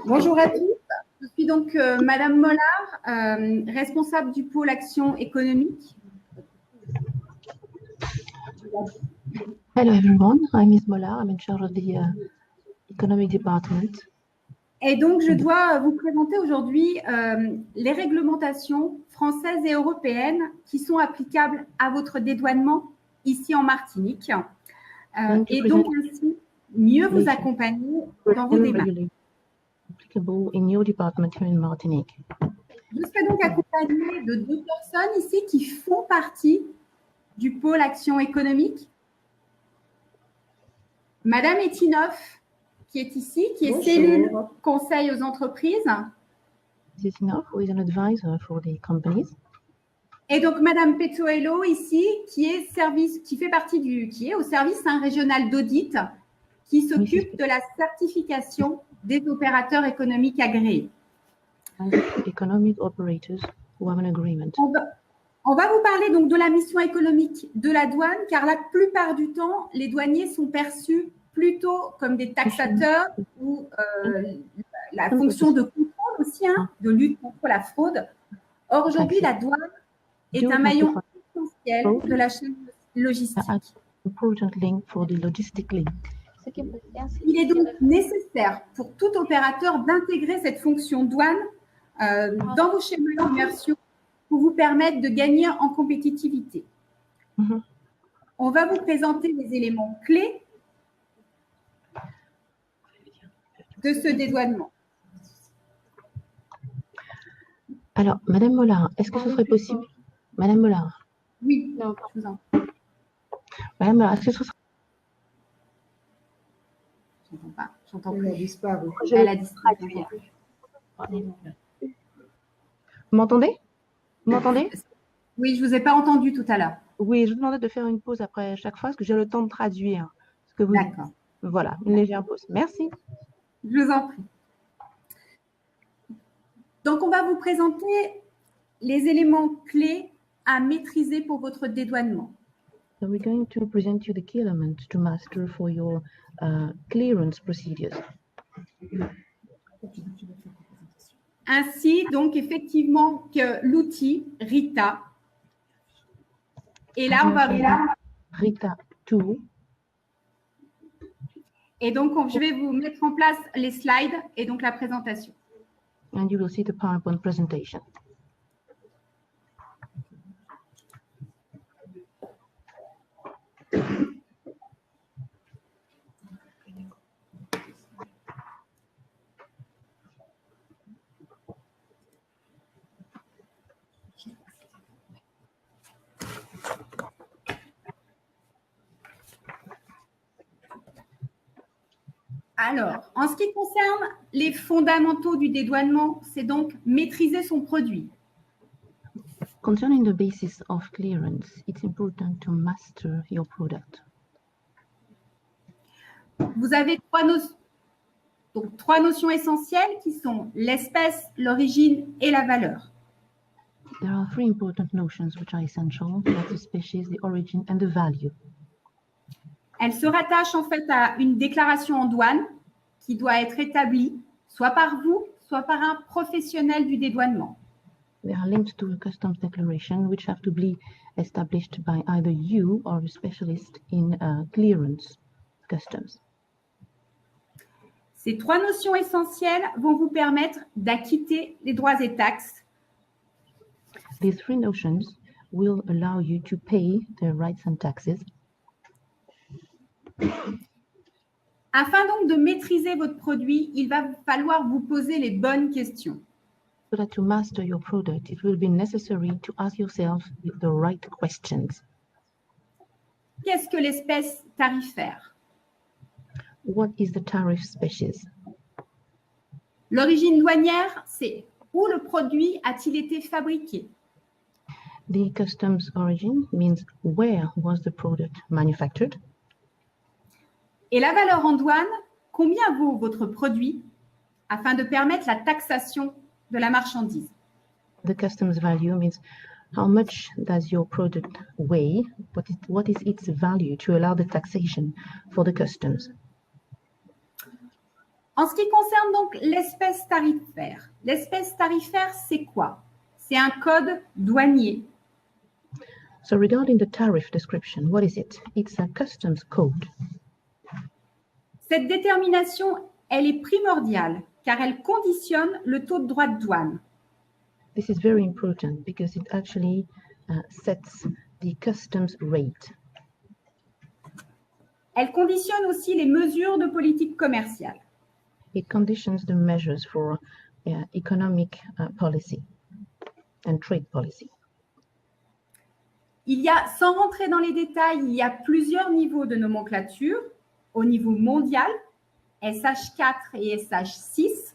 Bonjour à tous. Je suis donc Madame Mollard, responsable du pôle action économique. Hello everyone, I'm Ms. Mollard. I'm in charge of the economic department. Et donc, je dois vous présenter aujourd'hui les réglementations françaises et européennes qui sont applicables à votre dédouanement ici en Martinique. Et donc, ainsi, mieux vous accompagner dans vos démarches. Applicable in your department here in Martinique. Je serai donc accompagnée de deux personnes ici qui font partie du pôle action économique. Madame Etinoff, qui est ici, qui est cellule conseil aux entreprises. Etinoff, who is an advisor for the companies. Et donc Madame Pettoello ici, qui est au service régional d'audit, qui s'occupe de la certification des opérateurs économiques agréés. Economic operators who have an agreement. On va vous parler donc de la mission économique de la douane, car la plupart du temps, les douaniers sont perçus plutôt comme des taxateurs ou la fonction de contrôle aussi, de lutte contre la fraude. Or, aujourd'hui, la douane est un maillon essentiel de la chaîne logistique. Il est donc nécessaire pour tout opérateur d'intégrer cette fonction douane dans vos schémas commerciaux pour vous permettre de gagner en compétitivité. On va vous présenter les éléments clés de ce dédouanement. Alors, Madame Mollard, est-ce que ce serait possible? Madame Mollard. Oui, non, je vous en prie. Madame Mollard, est-ce que ce serait... Je n'entends pas, j'entends plus. Elle a disparu. Elle a disparu. Vous m'entendez? Vous m'entendez? Oui, je ne vous ai pas entendu tout à l'heure. Oui, je vous demandais de faire une pause après chaque fois, parce que j'ai le temps de traduire ce que vous dites. D'accord. Voilà, une légère pause. Merci. Je vous en prie. Donc, on va vous présenter les éléments clés à maîtriser pour votre dédouanement. So we're going to present you the key elements to master for your clearance procedures. Ainsi, donc, effectivement, que l'outil RITA. Et là, on va RITA tool. Et donc, je vais vous mettre en place les slides et donc la présentation. And you will see the PowerPoint presentation. Alors, en ce qui concerne les fondamentaux du dédouanement, c'est donc maîtriser son produit. Concerning the basis of clearance, it's important to master your product. Vous avez trois notions essentielles qui sont l'espèce, l'origine et la valeur. There are three important notions which are essential. That's the species, the origin, and the value. Elle se rattache en fait à une déclaration en douane qui doit être établie soit par vous, soit par un professionnel du dédouanement. They are linked to a customs declaration which have to be established by either you or a specialist in clearance customs. Ces trois notions essentielles vont vous permettre d'acquitter les droits et taxes. These three notions will allow you to pay the rights and taxes. Afin donc de maîtriser votre produit, il va falloir vous poser les bonnes questions. So that to master your product, it will be necessary to ask yourself the right questions. Qu'est-ce que l'espèce tarifaire? What is the tariff species? L'origine douanière, c'est où le produit a-t-il été fabriqué? The customs origin means where was the product manufactured? Et la valeur en douane, combien vaut votre produit afin de permettre la taxation de la marchandise? The customs value means how much does your product weigh? What is its value to allow the taxation for the customs? En ce qui concerne donc l'espèce tarifaire, c'est quoi? C'est un code douanier. So regarding the tariff description, what is it? It's a customs code. Cette détermination, elle est primordiale car elle conditionne le taux de droit de douane. This is very important because it actually sets the customs rate. Elle conditionne aussi les mesures de politique commerciale. It conditions the measures for economic policy and trade policy. Sans rentrer dans les détails, il y a plusieurs niveaux de nomenclature au niveau mondial, SH4 et SH6.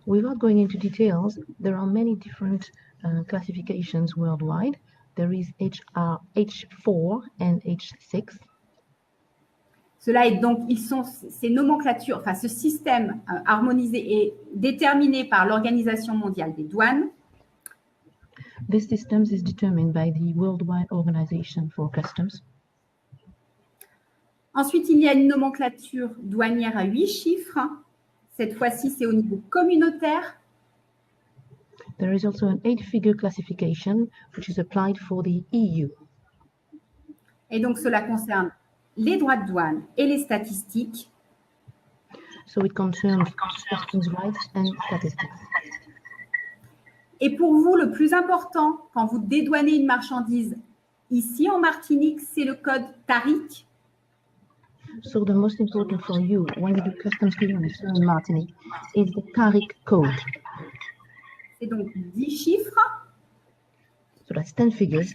Without going into details, there are many different classifications worldwide. There is H4 and H6. Cela est donc, ces nomenclatures, enfin ce système harmonisé est déterminé par l'Organisation mondiale des douanes. This system is determined by the Worldwide Organization for Customs. Ensuite, il y a une nomenclature douanière à 8 chiffres. Cette fois-ci, c'est au niveau communautaire. There is also an 8-figure classification which is applied for the EU. Et donc, cela concerne les droits de douane et les statistiques. So it concerns customs rights and statistics. Et pour vous, le plus important, quand vous dédouanez une marchandise ici en Martinique, c'est le code TARIC. So the most important for you when you do customs clearance in Martinique is the TARIC code. C'est donc 10 chiffres. So that's 10 figures.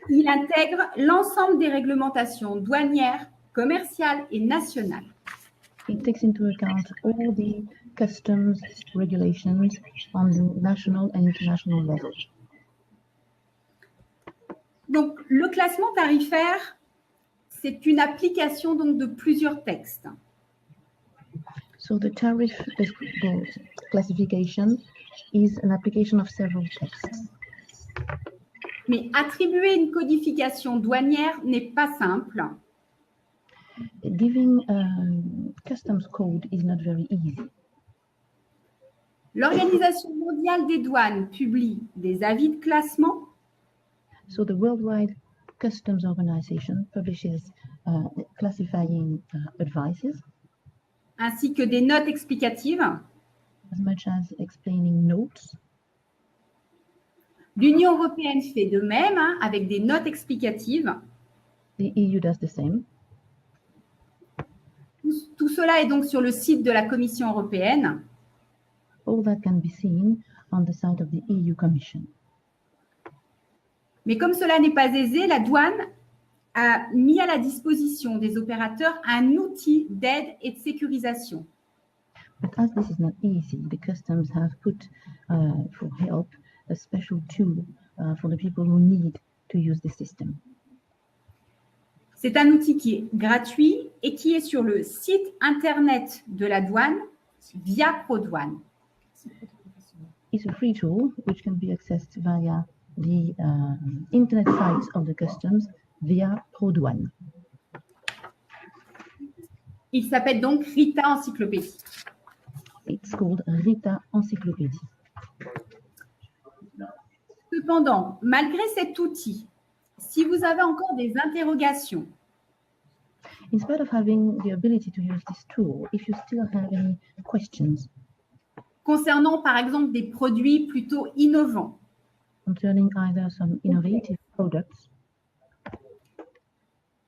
Il intègre l'ensemble des réglementations douanières, commerciales et nationales. It takes into account all the customs regulations on the national and international level. Donc, le classement tarifaire, c'est une application donc de plusieurs textes. So the tariff classification is an application of several texts. Mais attribuer une codification douanière n'est pas simple. Giving a customs code is not very easy. L'Organisation mondiale des douanes publie des avis de classement. So the Worldwide Customs Organization publishes classifying advices, ainsi que des notes explicatives. as much as explaining notes. L'Union européenne fait de même, avec des notes explicatives. The EU does the same. Tout cela est donc sur le site de la Commission européenne. All that can be seen on the site of the EU Commission. Mais comme cela n'est pas aisé, la douane a mis à la disposition des opérateurs un outil d'aide et de sécurisation. But as this is not easy, the customs have put for help a special tool for the people who need to use the system. C'est un outil qui est gratuit et qui est sur le site internet de la douane via ProDouane. It's a free tool which can be accessed via the internet sites of the customs via ProDouane. Il s'appelle donc Rita Encyclopédie. It's called Rita Encyclopédie. Cependant, malgré cet outil, si vous avez encore des interrogations, In spite of having the ability to use this tool, if you still have any questions concernant par exemple des produits plutôt innovants, concerning either some innovative products,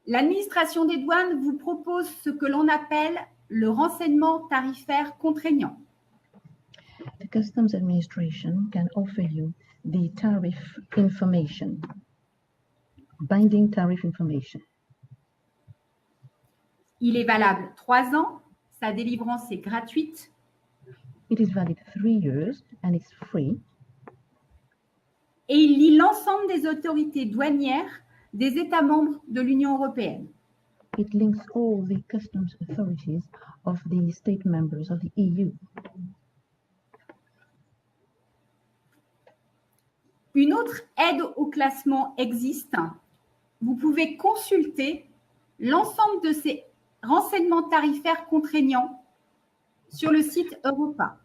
l'administration des douanes vous propose ce que l'on appelle le renseignement tarifaire contraignant. the Customs Administration can offer you the tariff information, binding tariff information. Il est valable 3 ans, sa délivrance est gratuite. It is valid 3 years and it's free. Et il lie l'ensemble des autorités douanières des États membres de l'Union européenne. It links all the customs authorities of the state members of the EU. Une autre aide au classement existe. Vous pouvez consulter l'ensemble de ces renseignements tarifaires contraignants sur le site Europa.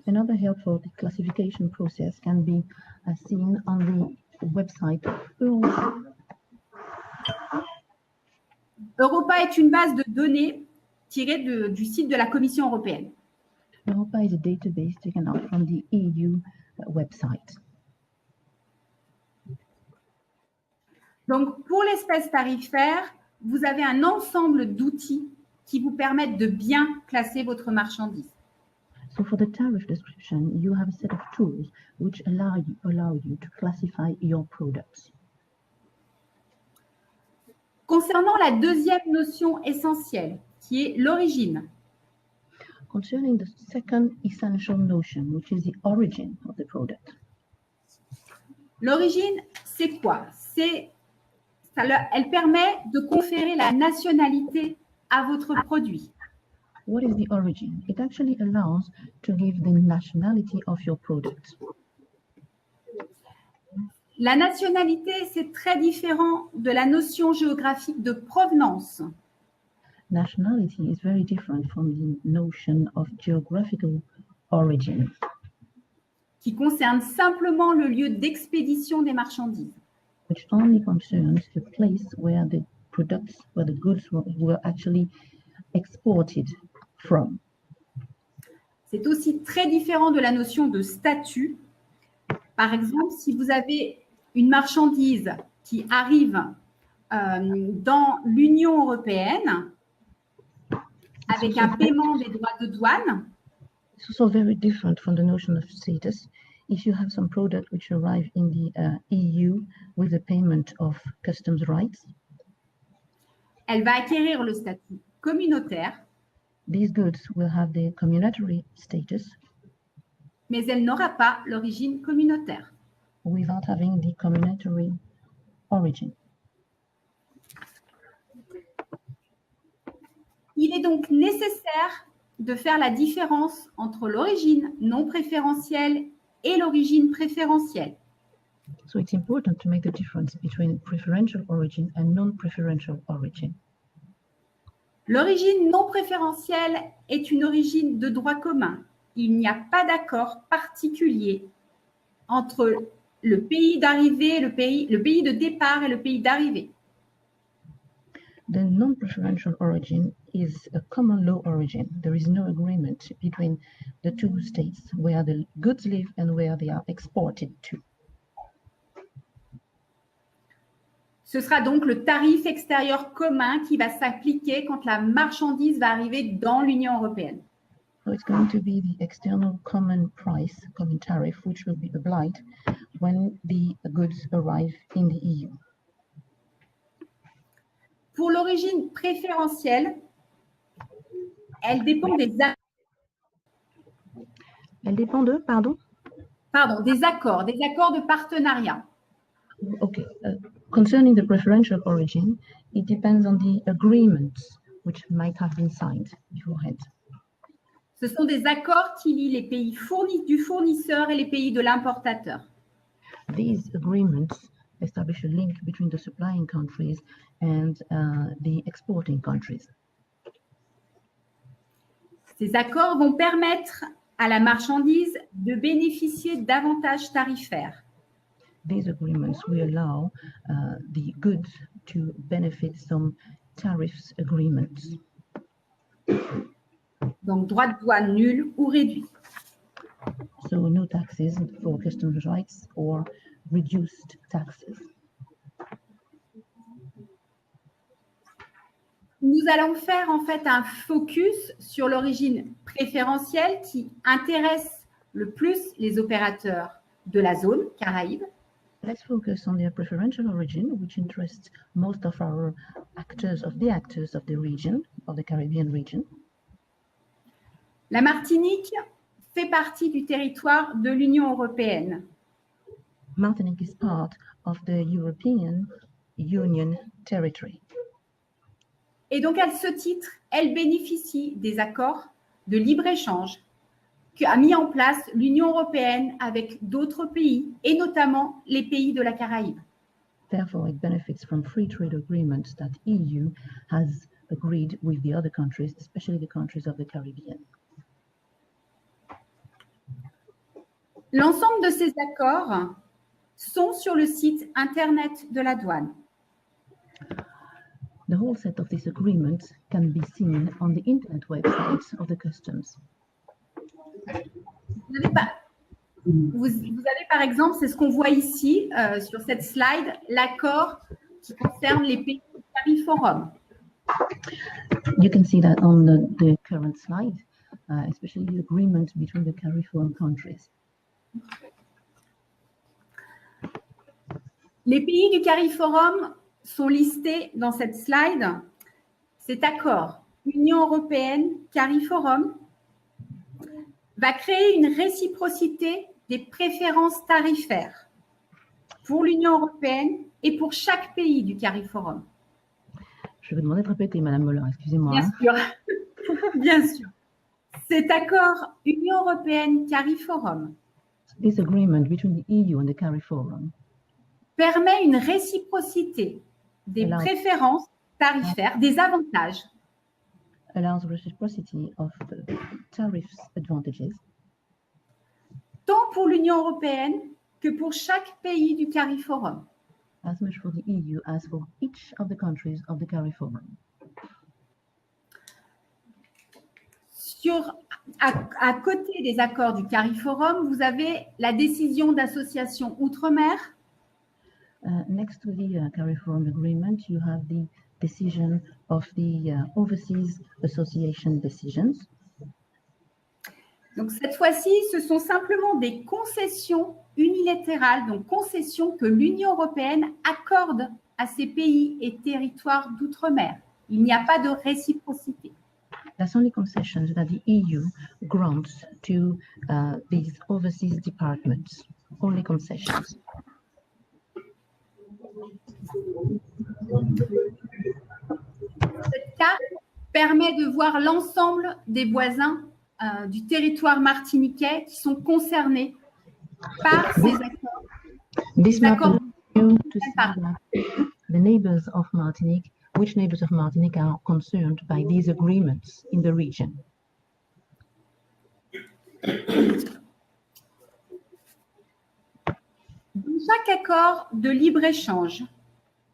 Another helpful classification process can be seen on the website Europa. Europa est une base de données tirée du site de la Commission européenne. Europa is a database taken out from the EU website. Donc, pour l'espèce tarifaire, vous avez un ensemble d'outils qui vous permettent de bien classer votre marchandise. So for the tariff description, you have a set of tools which allow you to classify your products. Concernant la deuxième notion essentielle, qui est l'origine, Concerning the second essential notion, which is the origin of the product. l'origine, c'est quoi? Elle permet de conférer la nationalité à votre produit. What is the origin? It actually allows to give the nationality of your product. La nationalité, c'est très différent de la notion géographique de provenance. Nationality is very different from the notion of geographical origin, qui concerne simplement le lieu d'expédition des marchandises. which only concerns the place where the goods were actually exported from. C'est aussi très différent de la notion de statut. Par exemple, si vous avez une marchandise qui arrive dans l'Union européenne avec un paiement des droits de douane, It's also very different from the notion of status. If you have some product which arrive in the EU with the payment of customs rights, elle va acquérir le statut communautaire, these goods will have the communitary status mais elle n'aura pas l'origine communautaire. without having the communitary origin. Il est donc nécessaire de faire la différence entre l'origine non préférentielle et l'origine préférentielle. So it's important to make the difference between preferential origin and non-preferential origin. L'origine non préférentielle est une origine de droit commun. Il n'y a pas d'accord particulier entre le pays d'arrivée, le pays de départ et le pays d'arrivée. The non-preferential origin is a common law origin. There is no agreement between the two states where the goods live and where they are exported to. Ce sera donc le tarif extérieur commun qui va s'appliquer quand la marchandise va arriver dans l'Union européenne. So it's going to be the external common price, common tariff, which will be applied when the goods arrive in the EU. Pour l'origine préférentielle, elle dépend des Elle dépend de, des accords de partenariat. Okay. Concerning the preferential origin, it depends on the agreements which might have been signed beforehand. Ce sont des accords qui lient les pays du fournisseur et les pays de l'importateur. These agreements establish a link between the supplying countries and the exporting countries. Ces accords vont permettre à la marchandise de bénéficier d'avantages tarifaires. These agreements will allow the goods to benefit some tariffs agreements. Donc, droit de douane nul ou réduit. So no taxes for customs rights or reduced taxes. Nous allons faire en fait un focus sur l'origine préférentielle qui intéresse le plus les opérateurs de la zone Caraïbes. Let's focus on the preferential origin, which interests most of our actors of the region, of the Caribbean region. La Martinique fait partie du territoire de l'Union européenne. Martinique is part of the European Union territory. Et donc, à ce titre, elle bénéficie des accords de libre-échange qu'a mis en place l'Union européenne avec d'autres pays, et notamment les pays de la Caraïbe. Therefore, it benefits from free trade agreements that EU has agreed with the other countries, especially the countries of the Caribbean. L'ensemble de ces accords sont sur le site internet de la douane. The whole set of these agreements can be seen on the internet website of the customs. Vous avez par exemple, c'est ce qu'on voit ici sur cette slide, l'accord qui concerne les pays du CARIFORUM. You can see that on the current slide, especially the agreement between the CARIFORUM countries. Les pays du CARIFORUM sont listés dans cette slide. Cet accord Union européenne, CARIFORUM, va créer une réciprocité des préférences tarifaires pour l'Union européenne et pour chaque pays du CARIFORUM. Je vais demander de répéter, Madame Moller, excusez-moi. Bien sûr, bien sûr. Cet accord Union européenne CARIFORUM This agreement between the EU and the CARIFORUM permet une réciprocité des Alors, préférences tarifaires, des avantages allows reciprocity of the tariffs advantages, tant pour l'Union européenne que pour chaque pays du CARIFORUM. as much for the EU as for each of the countries of the CARIFORUM. À côté des accords du CARIFORUM, vous avez la décision d'association Outre-mer, Next to the CARIFORUM agreement, you have the decision of the Overseas Association decisions. Donc, cette fois-ci, ce sont simplement des concessions unilatérales, donc concessions que l'Union européenne accorde à ces pays et territoires d'outre-mer. Il n'y a pas de réciprocité. That's only concessions that the EU grants to these overseas departments. Only concessions. Cette carte permet de voir l'ensemble des voisins du territoire martiniquais qui sont concernés par ces accords. This map Accords. allows you to see that the neighbors of Martinique, which neighbors of Martinique are concerned by these agreements in the region. Dans chaque accord de libre-échange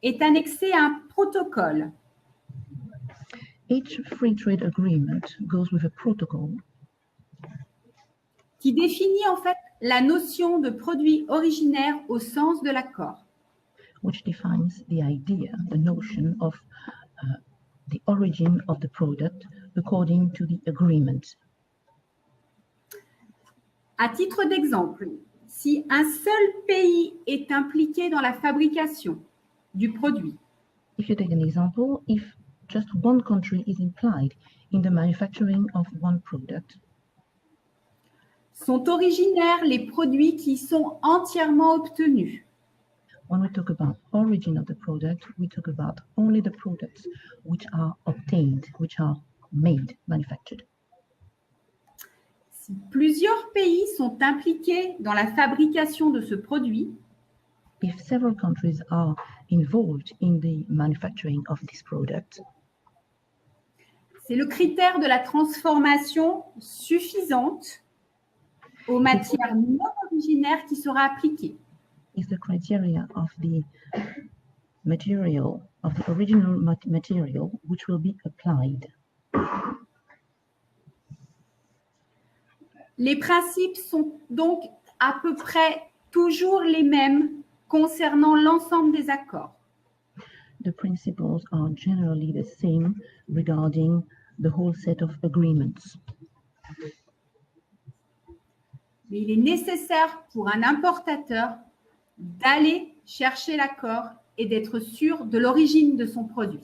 est annexé un protocole Each free trade agreement goes with a protocol qui définit en fait la notion de produit originaire au sens de l'accord. which defines the idea, the notion of the origin of the product according to the agreement. À titre d'exemple, si un seul pays est impliqué dans la fabrication du produit, If you take an example, if just one country is implied in the manufacturing of one product, sont originaires les produits qui sont entièrement obtenus. when we talk about origin of the product, we talk about only the products which are obtained, which are made, manufactured. Si plusieurs pays sont impliqués dans la fabrication de ce produit, If several countries are involved in the manufacturing of this product, c'est le critère de la transformation suffisante aux matières non originaires qui sera appliqué. is the criteria of the material, of the original material, which will be applied. Les principes sont donc à peu près toujours les mêmes concernant l'ensemble des accords. The principles are generally the same regarding the whole set of agreements. Mais il est nécessaire pour un importateur d'aller chercher l'accord et d'être sûr de l'origine de son produit.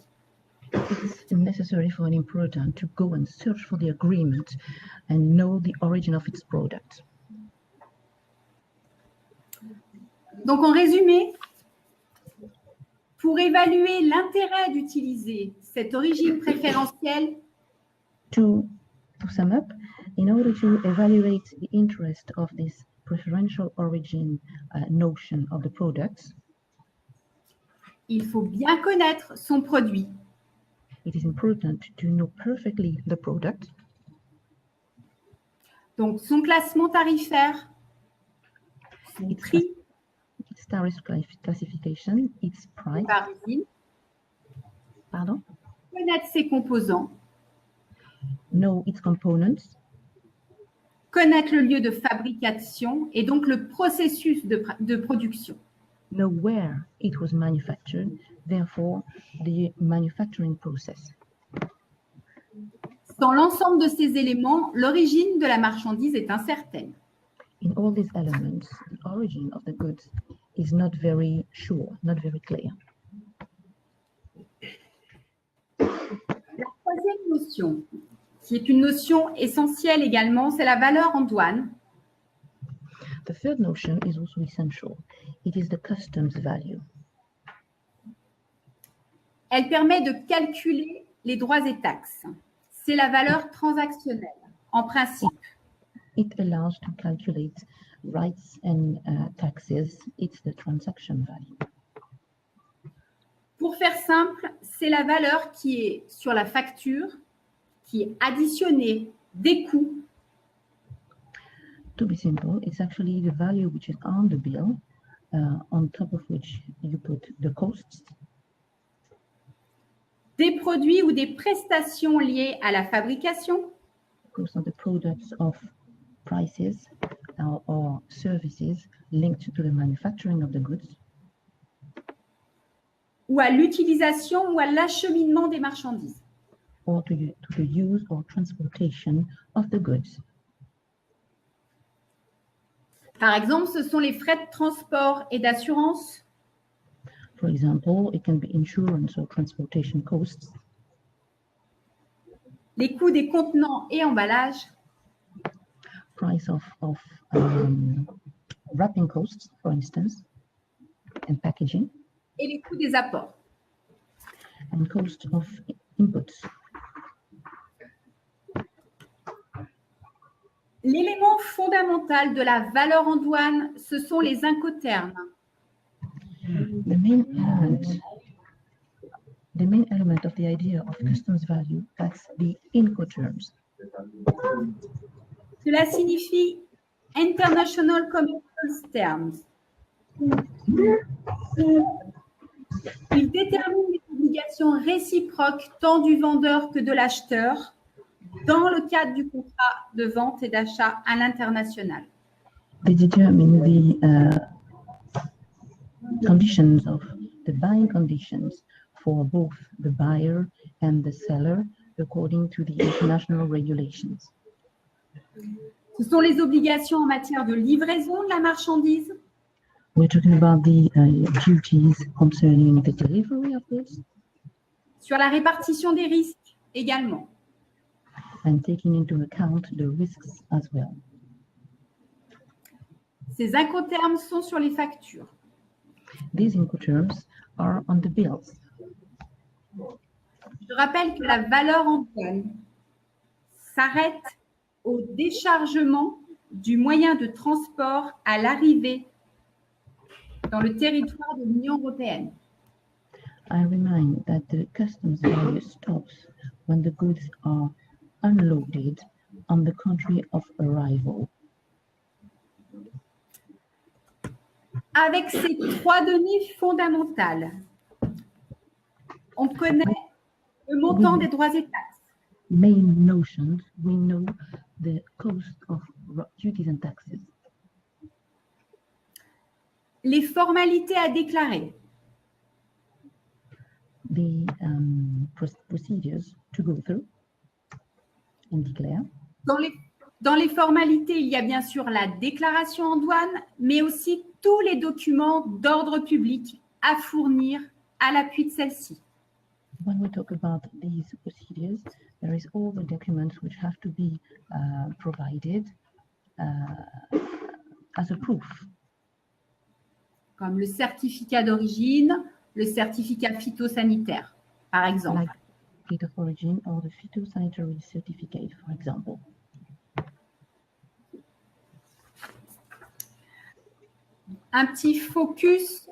It's necessary for an importer to go and search for the agreement and know the origin of its product. Donc, en résumé, pour évaluer l'intérêt d'utiliser cette origine préférentielle, To sum up, in order to evaluate the interest of this preferential origin notion of the products, il faut bien connaître son produit, it is important to know perfectly the product, donc son classement tarifaire, son Its prix its tariff classification, its price, par usine, pardon, connaître ses composants, know its components, connaître le lieu de fabrication et donc le processus de production. know where it was manufactured, therefore the manufacturing process. Sans l'ensemble de ces éléments, l'origine de la marchandise est incertaine. In all these elements, the origin of the goods is not very sure, not very clear. La troisième notion, qui est une notion essentielle également, c'est la valeur en douane. The third notion is also essential. It is the customs value. Elle permet de calculer les droits et taxes. C'est la valeur transactionnelle, en principe. It allows to calculate rights and taxes. It's the transaction value. Pour faire simple, c'est la valeur qui est sur la facture, qui est additionnée des coûts To be simple, it's actually the value which is on the bill, on top of which you put the costs, des produits ou des prestations liées à la fabrication, cost of the products of prices or services linked to the manufacturing of the goods, ou à l'utilisation ou à l'acheminement des marchandises. or to the use or transportation of the goods. Par exemple, ce sont les frais de transport et d'assurance, For example, it can be insurance or transportation costs, les coûts des contenants et emballages, price of wrapping costs, for instance, and packaging, et les coûts des apports. and cost of inputs. L'élément fondamental de la valeur en douane, ce sont les incoterms. The main element of the idea of customs value, that's the Incoterms. Cela signifie International Commercial Terms. Il détermine les obligations réciproques tant du vendeur que de l'acheteur dans le cadre du contrat de vente et d'achat à l'international. They determine the conditions of the buying conditions for both the buyer and the seller according to the international regulations. Ce sont les obligations en matière de livraison de la marchandise, We're talking about the duties concerning the delivery of goods sur la répartition des risques également. and taking into account the risks as well. Ces incoterms sont sur les factures. These Incoterms are on the bills. Je rappelle que la valeur en douane s'arrête au déchargement du moyen de transport à l'arrivée dans le territoire de l'Union européenne. I remind that the customs value stops when the goods are unloaded on the country of arrival. Avec ces trois données fondamentales, on connaît le montant des droits et taxes, Main notions, we know the cost of duties and taxes, les formalités à déclarer, the procedures to go through and declare. Dans les formalités, il y a bien sûr la déclaration en douane, mais aussi tous les documents d'ordre public à fournir à l'appui de celle-ci. When we talk about these procedures, there is all the documents which have to be provided as a proof, Comme le certificat d'origine, le certificat phytosanitaire, par exemple. like certificate of origin or the phytosanitary certificate, for example. Un petit focus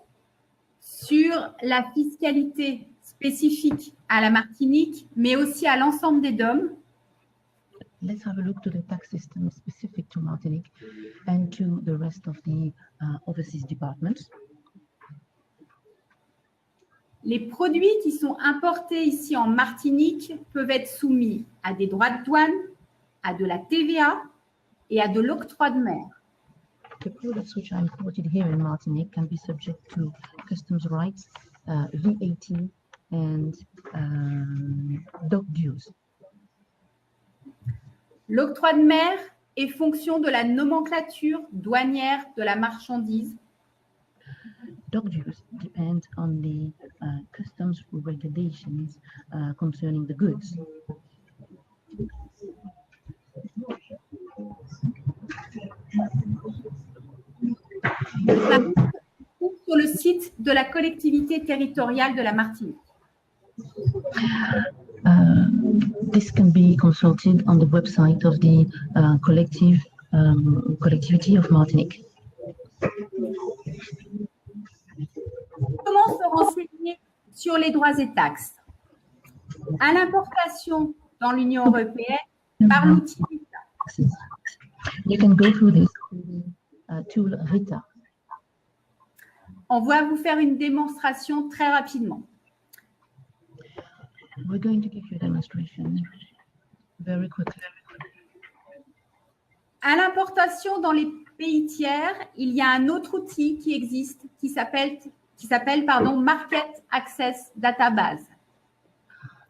sur la fiscalité spécifique à la Martinique, mais aussi à l'ensemble des DOM. let's have a look to the tax system specific to Martinique and to the rest of the overseas departments. Les produits qui sont importés ici en Martinique peuvent être soumis à des droits de douane, à de la TVA et à de l'octroi de mer. The products which are imported here in Martinique can be subject to customs rights, VAT, and dock dues. L'octroi de mer est fonction de la nomenclature douanière de la marchandise. Dock dues depend on the customs regulations concerning the goods. Sur le site de la collectivité territoriale de la Martinique. This can be consulted on the website of the collectivity of Martinique. Comment se renseigner sur les droits et taxes? À l'importation dans l'Union européenne par l'outil RITA. You can go through this tool RITA. On va vous faire une démonstration très rapidement. We're going to give you a demonstration very quickly. À l'importation dans les pays tiers, il y a un autre outil qui existe qui s'appelle Market Access Database.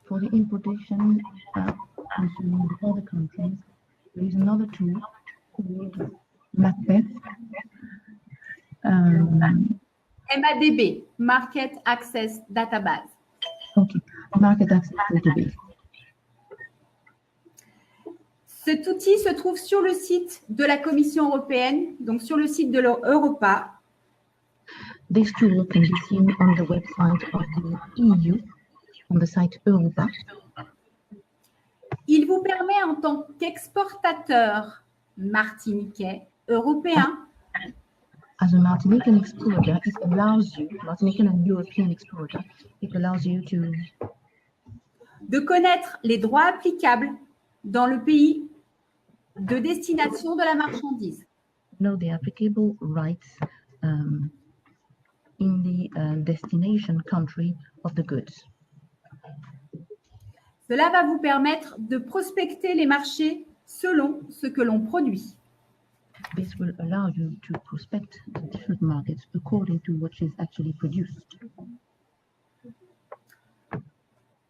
For the importation concerning the other countries, there is another tool called MACBET. MADB, Market Access Database. Okay, Market Access Database. Cet outil se trouve sur le site de la Commission européenne, donc sur le site de l'Europa. This tool can be seen on the website of the EU, on the site Europa. Il vous permet en tant qu'exportateur martiniquais européen As a Martinican exporter, it allows you, Martinican and European exporter, it allows you to de connaître les droits applicables dans le pays de destination de la marchandise. know the applicable rights in the destination country of the goods. Cela va vous permettre de prospecter les marchés selon ce que l'on produit. This will allow you to prospect the different markets according to what is actually produced.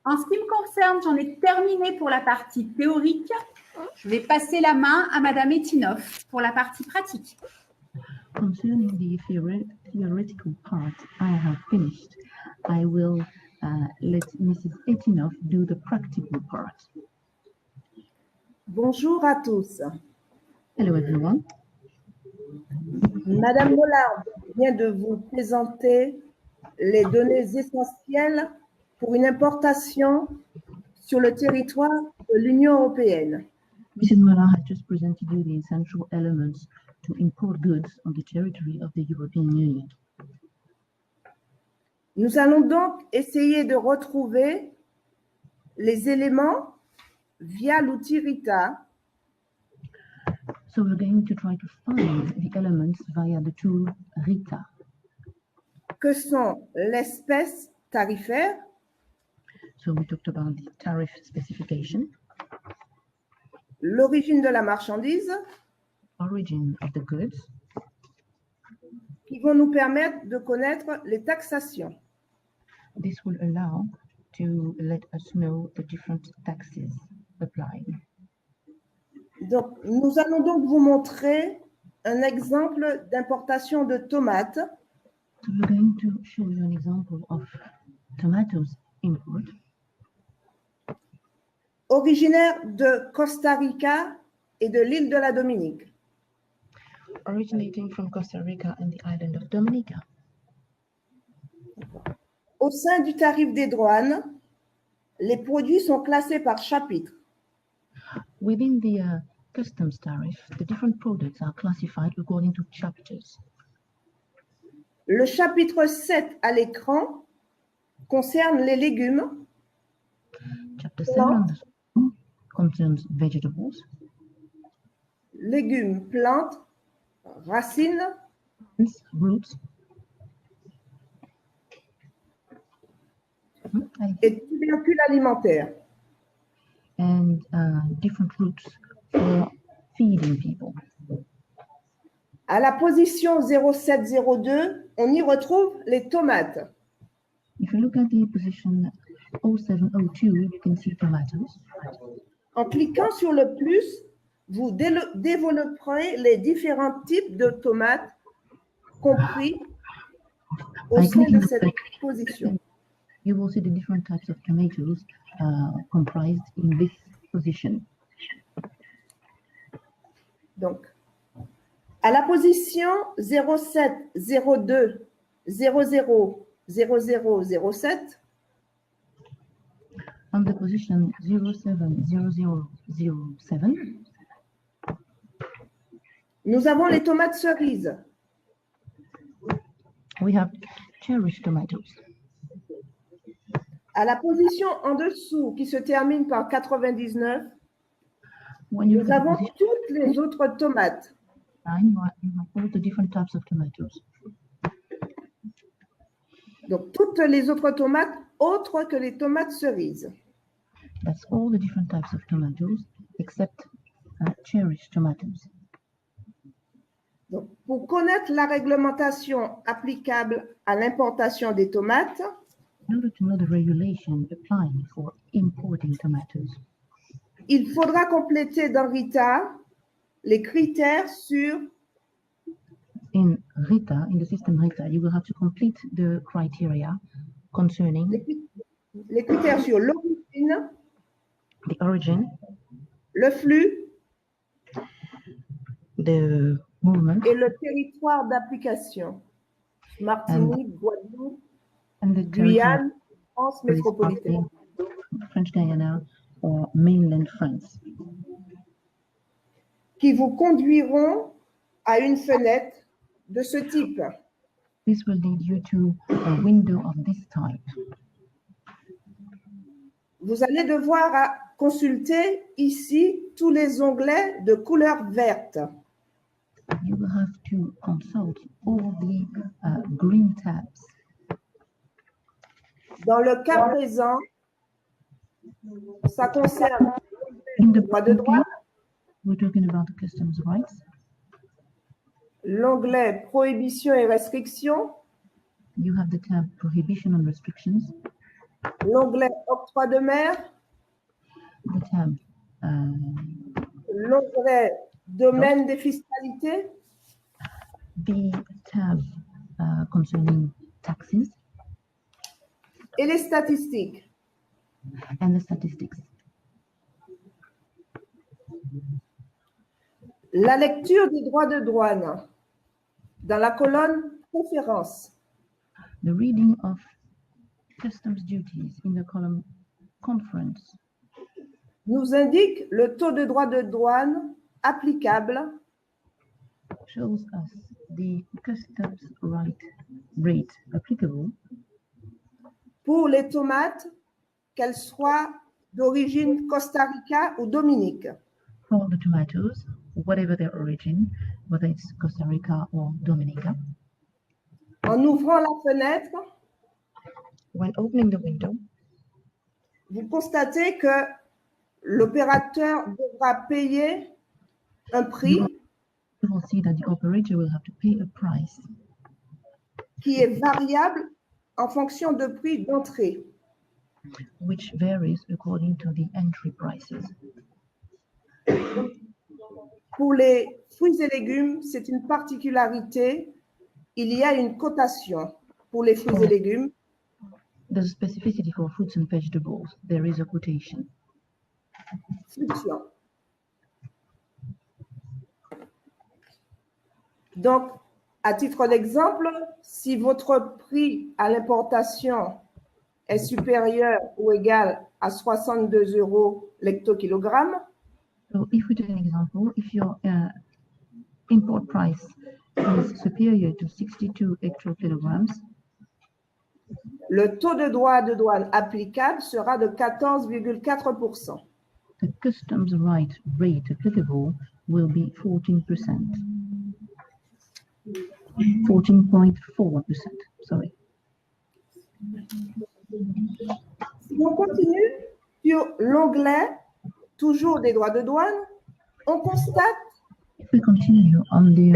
En ce qui me concerne, j'en ai terminé pour la partie théorique. Je vais passer la main à Madame Etinoff pour la partie pratique. Concerning the theoretical part, I have finished. I will let Mrs. Etinoff do the practical part. Bonjour à tous. Hello everyone. Madame Mollard vient de vous présenter les données essentielles pour une importation sur le territoire de l'Union européenne. Mrs. Mollard has just presented you the essential elements to import goods on the territory of the European Union. Nous allons donc essayer de retrouver les éléments via l'outil RITA. So we're going to try to find the elements via the tool RITA. Que sont l'espèce tarifaire, So we talked about the tariff specification, l'origine de la marchandise, origin of the goods, qui vont nous permettre de connaître les taxations. This will allow to let us know the different taxes applied. Donc, nous allons donc vous montrer un exemple d'importation de tomates. So we're going to show you an example of tomatoes import, Originaire de Costa Rica et de l'île de la Dominique. originating from Costa Rica and the island of Dominica. Au sein du tarif des douanes, les produits sont classés par chapitre. Within the customs tariff, the different products are classified according to chapters. Le chapitre 7 à l'écran concerne les légumes, Chapter 7 on the screen concerns vegetables, légumes, plantes, racines, roots, et tubercules alimentaires. and different roots for feeding people. À la position 0702, on y retrouve les tomates. If you look at the position 0702, you can see tomatoes. En cliquant sur le plus, vous développerez les différents types de tomates compris au By sein clicking de the cette button, position. you will see the different types of tomatoes comprised in this position. Donc, à la position 0702 00 0007, On the position 070007, nous avons les tomates cerises. we have cherry tomatoes. À la position en dessous qui se termine par 99, When you look nous at the avons position toutes les autres tomates. 9, you have all the different types of tomatoes. Donc, toutes les autres tomates autres que les tomates cerises. That's all the different types of tomatoes except cherry tomatoes. Donc, pour connaître la réglementation applicable à l'importation des tomates, In order to know the regulation applying for importing tomatoes, il faudra compléter dans RITA les critères sur in RITA, in the system RITA, you will have to complete the criteria concerning les critères sur l'origine, the origin, le flux the movement, et le territoire d'application. Martinique, Guadeloupe, and the territory Guyane, France is métropolitaine. French Guiana or mainland France, Qui vous conduiront à une fenêtre de ce type. This will lead you to a window of this type. Vous allez devoir consulter ici tous les onglets de couleur verte. You will have to consult all the green tabs. Dans le cas présent, ça concerne In le the droit de douane, we're talking about the customs rights, l'onglet prohibition et restriction, you have the tab prohibition and restrictions, l'onglet octroi de mer, the tab l'onglet domaine des fiscalités, the tab concerning taxes et les statistiques. and the statistics. La lecture des droits de douane dans la colonne préférences The reading of customs duties in the column conference nous indique le taux de droit de douane applicable shows us the customs rate applicable pour les tomates, qu'elles soient d'origine Costa Rica ou Dominique. for the tomatoes, whatever their origin, whether it's Costa Rica or Dominica. En ouvrant la fenêtre, When opening the window, vous constatez que l'opérateur devra payer un prix you will see that the operator will have to pay a price qui est variable en fonction de prix d'entrée. which varies according to the entry prices. Pour les fruits et légumes, c'est une particularité. Il y a une cotation pour les fruits et légumes. There's a specificity for fruits and vegetables. There is a quotation. Fluctuant. Donc, à titre d'exemple, si votre prix à l'importation est supérieur ou égal à 62 € l'hectokilogramme, So if we take an example, if your import price is superior to 62 hectokilograms, le taux de droit de douane applicable sera de 14,4%. the customs right rate applicable will be 14%. 14.4%, sorry. Si on continue sur l'onglet toujours des droits de douane, on constate If we continue on the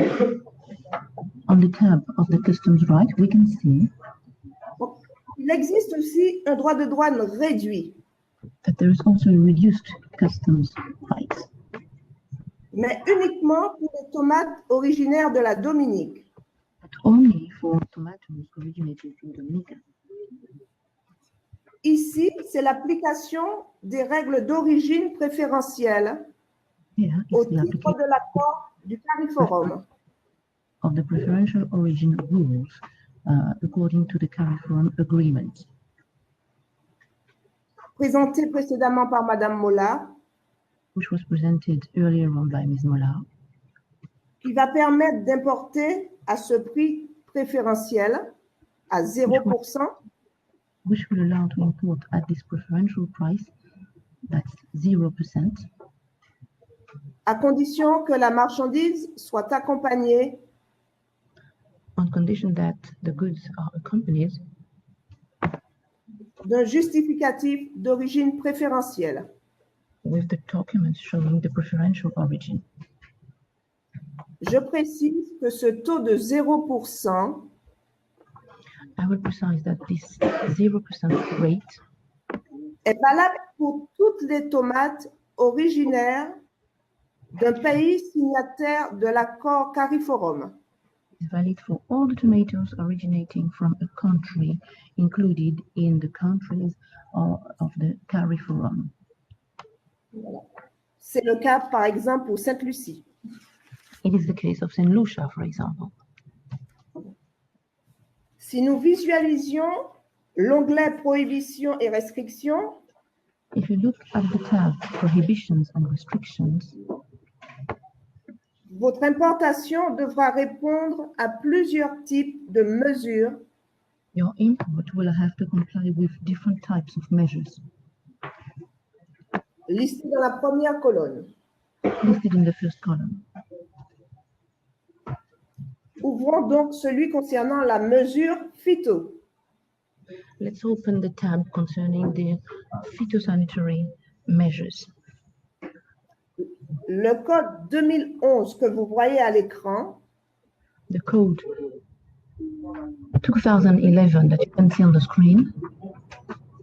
tab of the customs right, we can see qu'il existe aussi un droit de douane réduit, that there is also a reduced customs right, mais uniquement pour les tomates originaires de la Dominique. but only for tomatoes originating from Dominica. Ici, c'est l'application des règles d'origine préférentielle Here au is the titre application de l'accord du CARIFORUM. of the preferential origin rules according to the CARIFORUM agreement, Présenté précédemment par Madame Mola, which was presented earlier on by Ms. Mola, qui va permettre d'importer à ce prix préférentiel à 0%, which will allow to import at this preferential price, that's 0%, à condition que la marchandise soit accompagnée on condition that the goods are accompanied d'un justificatif d'origine préférentielle. with the documents showing the preferential origin. Je précise que ce taux de 0% I will precise that this 0% rate est valable pour toutes les tomates originaires d'un pays signataire de l'accord CARIFORUM. is valid for all the tomatoes originating from a country included in the countries of the CARIFORUM. C'est le cas, par exemple, pour Sainte-Lucie. It is the case of St. Lucia, for example. Si nous visualisions l'onglet prohibition et restrictions, If you look at the tab prohibitions and restrictions, votre importation devra répondre à plusieurs types de mesures your import will have to comply with different types of measures listées dans la première colonne. listed in the first column. Ouvrons donc celui concernant la mesure phyto. Let's open the tab concerning the phytosanitary measures. Le code 2011 que vous voyez à l'écran The code 2011 that you can see on the screen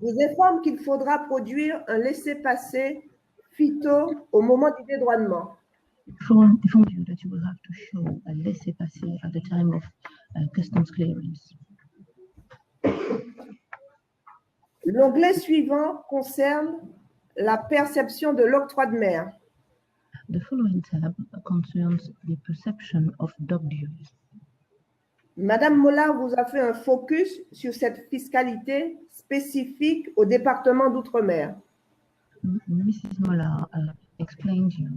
vous informe qu'il faudra produire un laissez-passer phyto au moment du dédouanement. inform you that you will have to show a laissez-passer at the time of customs clearance. L'onglet suivant concerne la perception de l'octroi de mer. The following tab concerns the perception of dock dues. Madame Mola vous a fait un focus sur cette fiscalité spécifique au département d'outre-mer. Mrs. Mola explained you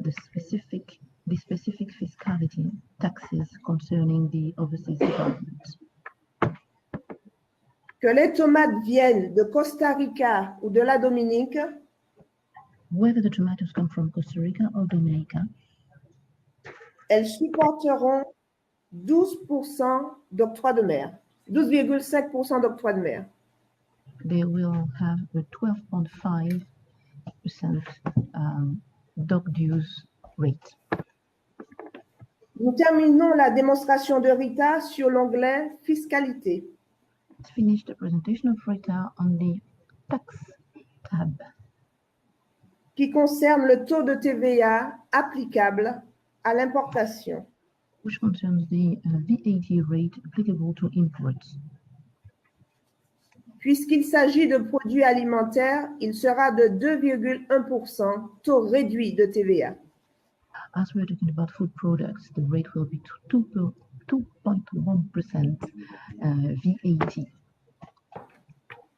the specific fiscality taxes concerning the overseas departments. Que les tomates viennent de Costa Rica ou de la Dominique, Whether the tomatoes come from Costa Rica or Dominica, elles supporteront 12% d'octroi de mer, 12,5% d'octroi de mer. they will have a 12.5% dock dues rate. Nous terminons la démonstration de Rita sur l'onglet Fiscalité. Let's finish the presentation of Rita on the tax tab, Qui concerne le taux de TVA applicable à l'importation. which concerns the VAT rate applicable to imports. Puisqu'il s'agit de produits alimentaires, il sera de 2,1%, taux réduit de TVA. As we're talking about food products, the rate will be 2.1% VAT.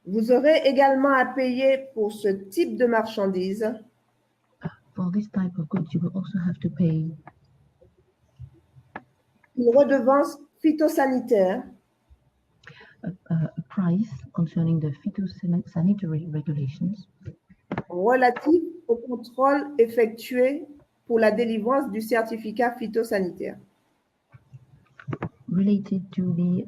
Vous aurez également à payer pour ce type de marchandise For this type of goods, you will also have to pay une redevance phytosanitaire a price concerning the phytosanitary regulations relative au contrôle effectué pour la délivrance du certificat phytosanitaire. Related to the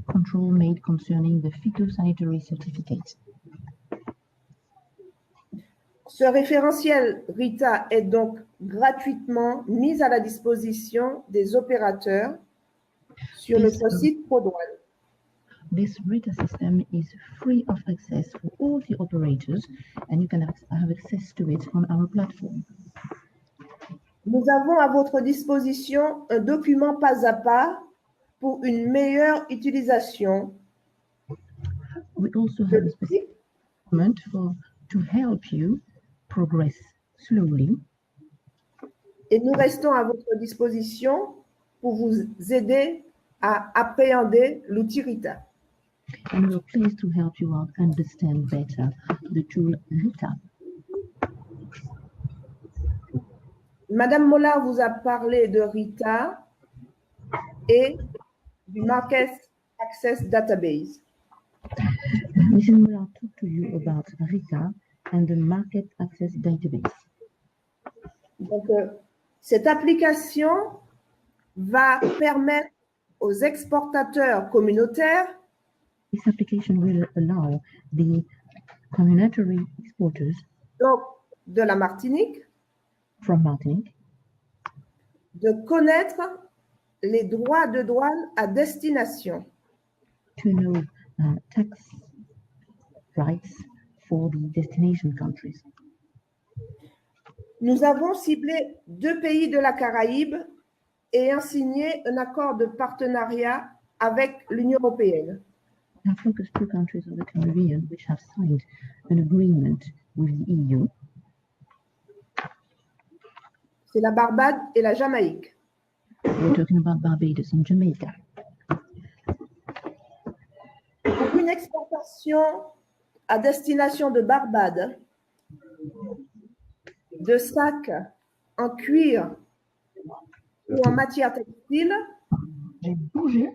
control made concerning the phytosanitary certificate. Ce référentiel RITA est donc gratuitement mis à la disposition des opérateurs sur notre site ProDouane. This RITA system is free of access for all the operators, and you can have access to it on our platform. Nous avons à votre disposition un document pas à pas pour une meilleure utilisation. We also have a specific document to help you progress slowly. Et nous restons à votre disposition pour vous aider à appréhender l'outil RITA. And we're pleased to help you out understand better the tool RITA. Madame Mollard vous a parlé de RITA et du Market Access Database. Mrs. Mollard talked to you about RITA and the Market Access Database. Donc, cette application va permettre aux exportateurs communautaires This application will allow the community exporters donc de la Martinique from Martinique de connaître les droits de douane à destination. to know tax rights for the destination countries. Nous avons ciblé 2 pays de la Caraïbe et signé un accord de partenariat avec l'Union européenne. We have focused 2 countries of the Caribbean which have signed an agreement with the EU. C'est la Barbade et la Jamaïque. We're talking about Barbados and Jamaica. Pour une exportation à destination de Barbade, de sacs en cuir ou en matière textile, J'ai bougé.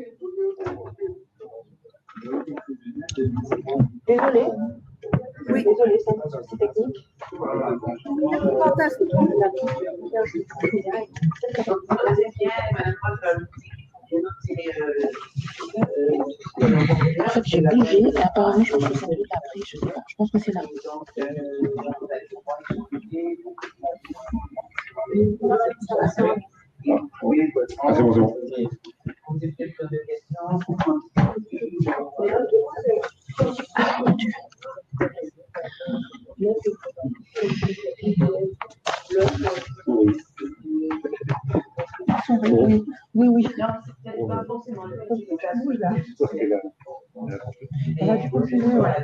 Désolée. Oui. Désolée, c'est un souci technique. En fait, j'ai bougé et apparemment, je pense que c'est là après, je sais pas. Je pense que c'est là. Ah, c'est bon, c'est bon. Oui, oui, oui. On va continuer, ouais.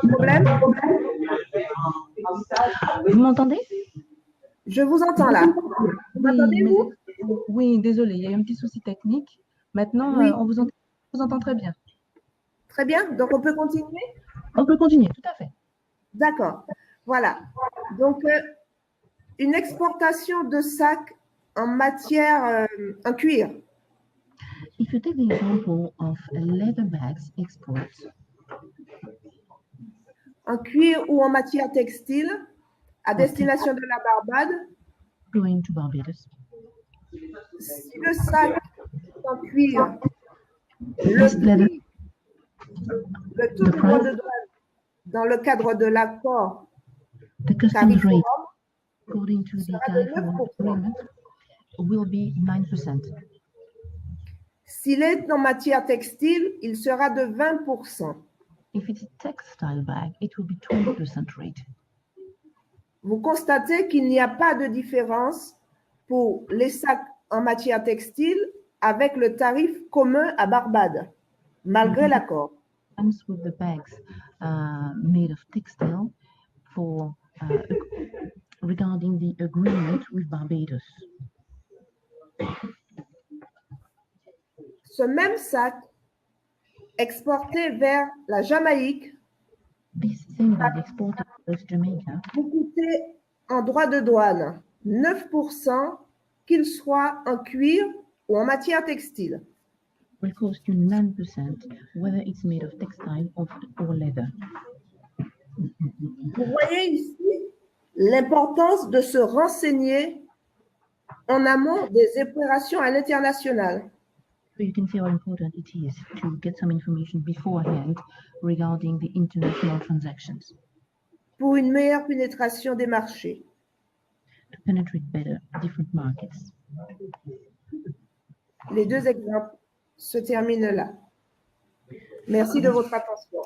Problème? Vous m'entendez? Je vous entends là. Vous m'entendez, vous? Oui, désolé, il y a eu un petit souci technique. Maintenant, Oui. on vous entend très bien. Très bien. Donc, on peut continuer? On peut continuer, tout à fait. D'accord. Voilà. Donc, une exportation de sacs en matière, en cuir. If you take the example of leather bags export, En cuir ou en matière textile à destination de la Barbade, going to Barbados, si le sac est en cuir, This leather- le taux de droit de douane dans le cadre de l'accord the customs tarif rate, forum according to the sera de tariff 9%. agreement, will be 9%. S'il est en matière textile, il sera de 20%. If it's a textile bag, it will be 20% rate. Vous constatez qu'il n'y a pas de différence pour les sacs en matière textile avec le tarif commun à Barbade, malgré l'accord. Comes with the bags made of textile for regarding the agreement with Barbados. Ce même sac exporté vers la Jamaïque This same bag exported to Jamaica vous coûtez en droit de douane 9%, qu'il soit en cuir ou en matière textile. will cost you 9%, whether it's made of textile or leather. Vous voyez ici l'importance de se renseigner en amont des opérations à l'international. So you can see how important it is to get some information beforehand regarding the international transactions pour une meilleure pénétration des marchés. to penetrate better different markets. Les deux exemples se terminent là. Merci de votre attention.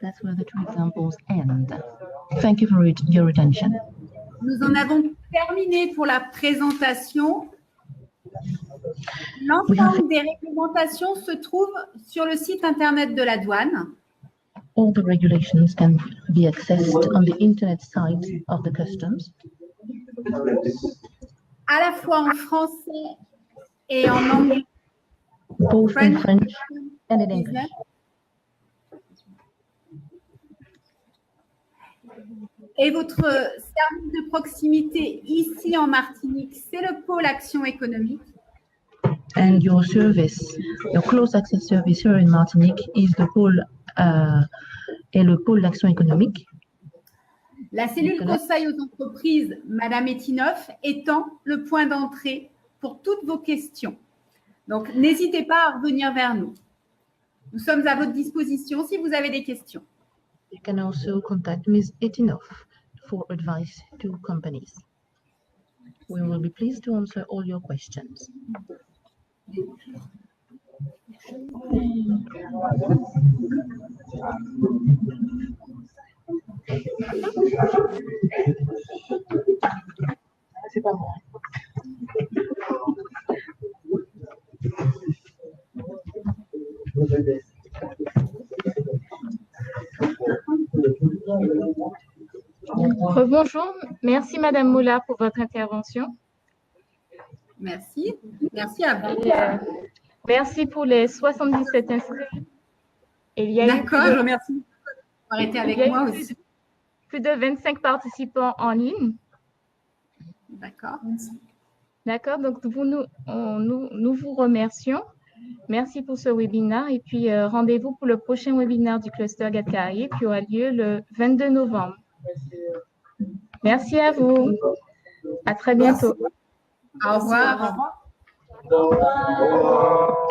That's where the two examples end. Thank you for your attention. Nous en avons terminé pour la présentation. L'ensemble des réglementations se trouve sur le site internet de la douane. All the regulations can be accessed on the internet site of the customs, À la fois en français et en anglais. both in French and in English. Business. Et votre service de proximité ici en Martinique, c'est le pôle action économique. And your service, your close access service here in Martinique is the pôle d'action économique. La cellule conseil aux entreprises, Madame Etinoff, étant le point d'entrée pour toutes vos questions. Donc, n'hésitez pas à revenir vers nous. Nous sommes à votre disposition si vous avez des questions. You can also contact Ms. Etinoff for advice to companies. We will be pleased to answer all your questions. C'est pas moi. Bonjour, merci Madame Moula pour votre intervention. Merci. Merci à vous. Et, merci pour les 77 inscrits. Et il y a eu D'accord, je remercie d'avoir été avec il y a moi eu aussi. plus de 25 participants en ligne. D'accord. D'accord, donc nous vous remercions. Merci pour ce webinaire et puis rendez-vous pour le prochain webinaire du cluster GATCARIE qui aura lieu le 22 novembre. Merci à vous. À très bientôt. Au revoir. Au revoir.